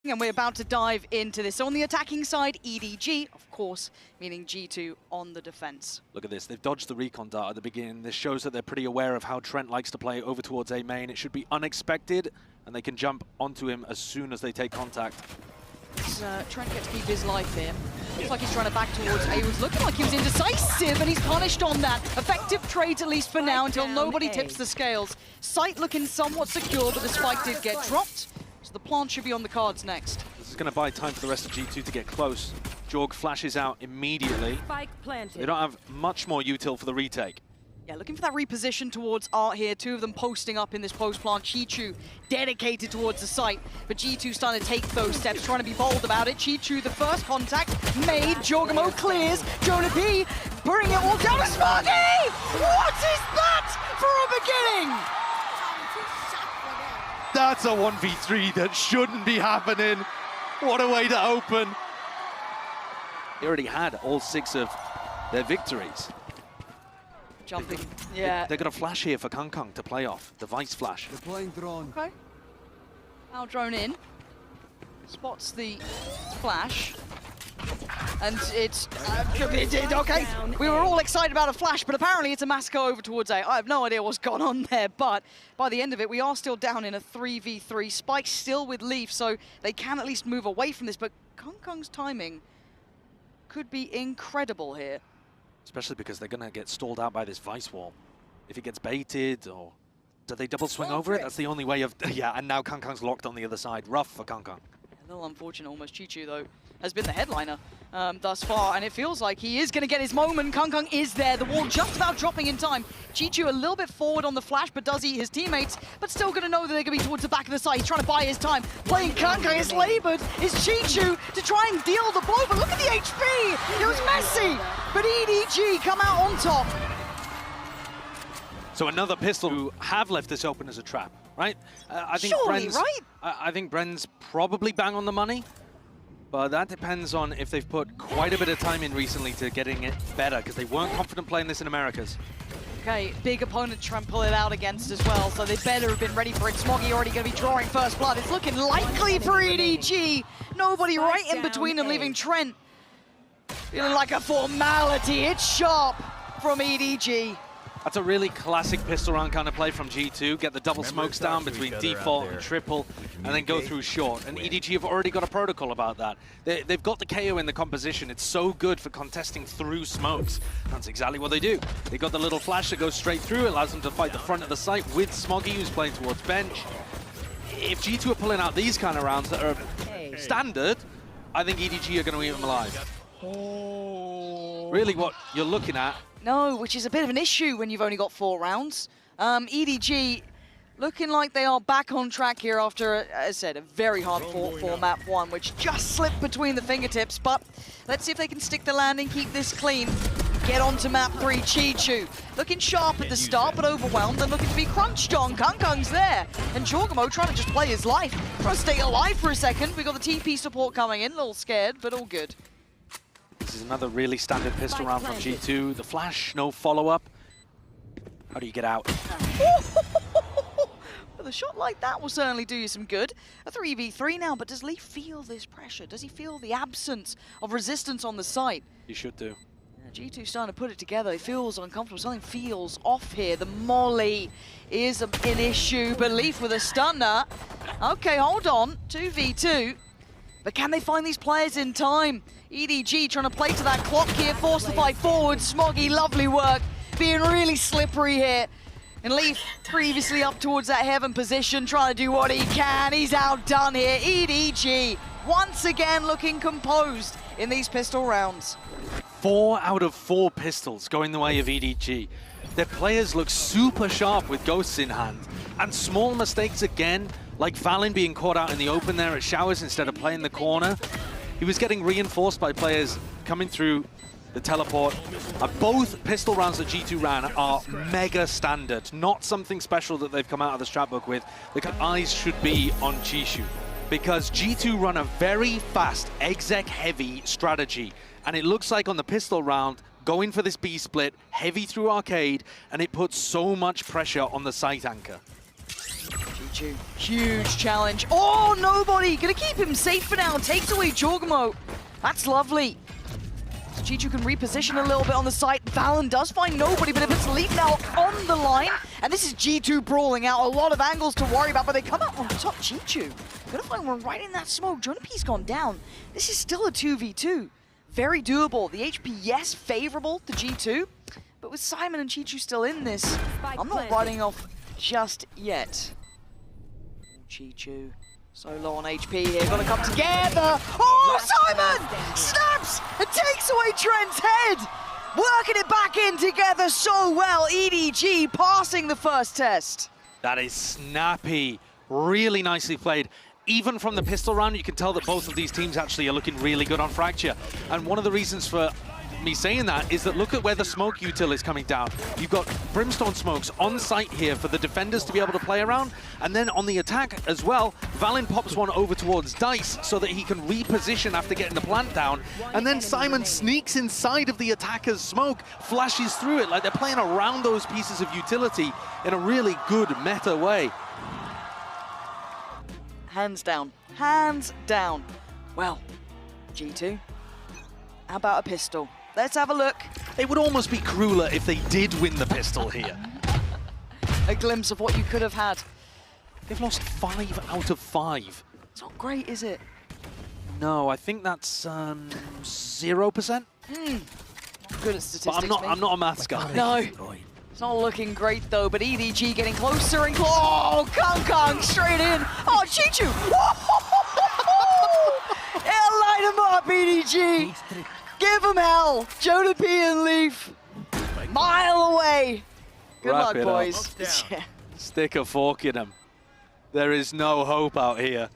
And we're about to dive into this. So on the attacking side, EDG, of course, meaning G2 on the defense. Look at this. They've dodged the recon dart at the beginning. This shows that they're pretty aware of how Trent likes to play over towards A main. It should be unexpected, and they can jump onto him as soon as they take contact. Trent gets to keep his life here. Looks like he's trying to back towards A. It was looking like he was indecisive, and he's punished on that. Effective trades, at least for now, until nobody tips the scales. Sight looking somewhat secure, but the spike did get dropped. So the plant should be on the cards next. This is going to buy time for the rest of G2 to get close. Jorg flashes out immediately. They don't have much more util for the retake. Yeah, looking for that reposition towards Art here. Two of them posting up in this post-plant. Chichu dedicated towards the site, but G2 starting to take those steps, trying to be bold about it. Chichu, the first contact made. Jorgamo clears. Jonah P bringing it all down to Smoggy! What is that for a beginning? That's a 1v3 that shouldn't be happening. What a way to open. They already had all 6 of their victories. Jumping, yeah. They've got a flash here for Kangkang to play off, the Vice flash. Deploying drone. Okay. Now drone in. Spots the flash. And it's okay. We were all excited about a flash, but apparently it's a massacre over towards A. I have no idea what's gone on there, but by the end of it, we are still down in a 3v3. Spike still with Leaf, so they can at least move away from this, but Kangkang's timing could be incredible here. Especially because they're going to get stalled out by this Vice wall. If it gets baited, or do they double swing over it? That's the only way of... Yeah, and now Kangkang's locked on the other side. Rough for Kangkang. A little unfortunate almost. Chichu, though, has been the headliner thus far, and it feels like he is going to get his moment. Kangkang is there, the wall just about dropping in time. Chichu a little bit forward on the flash, but does eat his teammates, but still going to know that they're going to be towards the back of the site. He's trying to buy his time. Playing Kangkang is labored, is Chichu to try and deal the blow, but look at the HP! It was messy, but EDG come out on top. So another pistol who have left this open as a trap, right? I think Surely, right? I think Bren's probably bang on the money, but that depends on if they've put quite a bit of time in recently to getting it better, because they weren't confident playing this in Americas. Okay, big opponent to try and pull it out against as well, so they better have been ready for it. Smoggy already going to be drawing first blood. It's looking likely for EDG. Nobody right in between them, leaving Trent feeling like a formality. It's sharp from EDG. That's a really classic pistol round kind of play from G2. Get the double smokes down between default and triple, and then go through short. And EDG have already got a protocol about that. They've got the KO in the composition. It's so good for contesting through smokes. That's exactly what they do. They got the little flash that goes straight through. It allows them to fight the front of the site with Smoggy, who's playing towards bench. If G2 are pulling out these kind of rounds that are standard, I think EDG are going to eat them alive. Really what you're looking at. No, which is a bit of an issue when you've only got 4 rounds. EDG looking like they are back on track here after, as I said, a very hard fought for map 1, which just slipped between the fingertips. But let's see if they can stick the landing, keep this clean, get on to map 3. Chichu looking sharp at the start, but overwhelmed and looking to be crunched on. Kangkang's there, and Jorgamo trying to just play his life, trying to stay alive for a second. We got the TP support coming in, a little scared, but all good. This is another really standard pistol round from G2. The flash, no follow-up. How do you get out? Well, a shot like that will certainly do you some good. A 3v3 now, but does Lee feel this pressure? Does he feel the absence of resistance on the site? He should do. Yeah, G2 starting to put it together. He feels uncomfortable. Something feels off here. The molly is an issue. Belief with a stunner. Okay, hold on. 2v2. But can they find these players in time? EDG trying to play to that clock here, force the fight forward. Smoggy, lovely work, being really slippery here. And Leaf previously up towards that heaven position, trying to do what he can. He's outdone here. EDG, once again looking composed in these pistol rounds. 4 out of 4 pistols going the way of EDG. Their players look super sharp with ghosts in hand. And small mistakes again, like Valen being caught out in the open there at Showers instead of playing the corner. He was getting reinforced by players coming through the teleport. Both pistol rounds that G2 ran are mega standard, not something special that they've come out of the strat book with. The eyes should be on Chishu, because G2 run a very fast, exec-heavy strategy. And it looks like on the pistol round, going for this B split, heavy through arcade, and it puts so much pressure on the site anchor. Chichu. Huge challenge. Oh, nobody! Gonna keep him safe for now. Takes away Jorgmo. That's lovely. So Chichu can reposition a little bit on the site. Valen does find nobody, but if it's Leaf now on the line, and this is G2 brawling out, a lot of angles to worry about, but they come out on top. Chichu gonna find one right in that smoke. Jonapi's gone down. This is still a 2v2. Very doable. The HP, yes, favorable to G2, but with Simon and Chichu still in this, I'm not writing off just yet. Chichu, so low on HP here, gonna come together. Oh, Simon snaps and takes away Trent's head. Working it back in together so well. EDG passing the first test. That is snappy, really nicely played. Even from the pistol round, you can tell that both of these teams actually are looking really good on Fracture. And one of the reasons for me saying that is that look at where the smoke util is coming down. You've got Brimstone smokes on site here for the defenders to be able to play around. And then on the attack as well, Valen pops one over towards Dice so that he can reposition after getting the plant down. And then Simon sneaks inside of the attacker's smoke, flashes through it like they're playing around those pieces of utility in a really good meta way. Hands down. Hands down. Well, G2, how about a pistol? Let's have a look. It would almost be crueler if they did win the pistol here. A glimpse of what you could have had. They've lost 5 out of 5. It's not great, is it? No, I think that's 0%. Good at statistics. But I'm not a maths guy. No. It's not looking great though, but EDG getting closer and closer. Oh, Kong straight in. Oh, Chichu. It'll light him up, EDG. Give him hell. Jonapi and Leaf. Mile away. Good Wrap luck, it boys. Yeah. Stick a fork in him. There is no hope out here.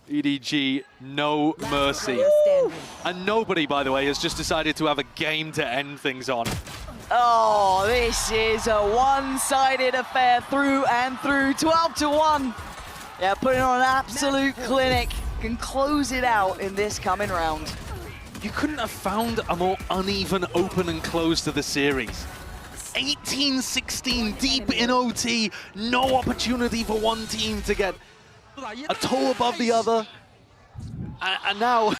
EDG, no mercy. And nobody, by the way, has just decided to have a game to end things on. Oh, this is a one-sided affair through and through. 12-1. Yeah, putting on an absolute clinic. Can close it out in this coming round. You couldn't have found a more uneven open and close to the series. 18-16 deep in OT. No opportunity for one team to get a toe above the other. And now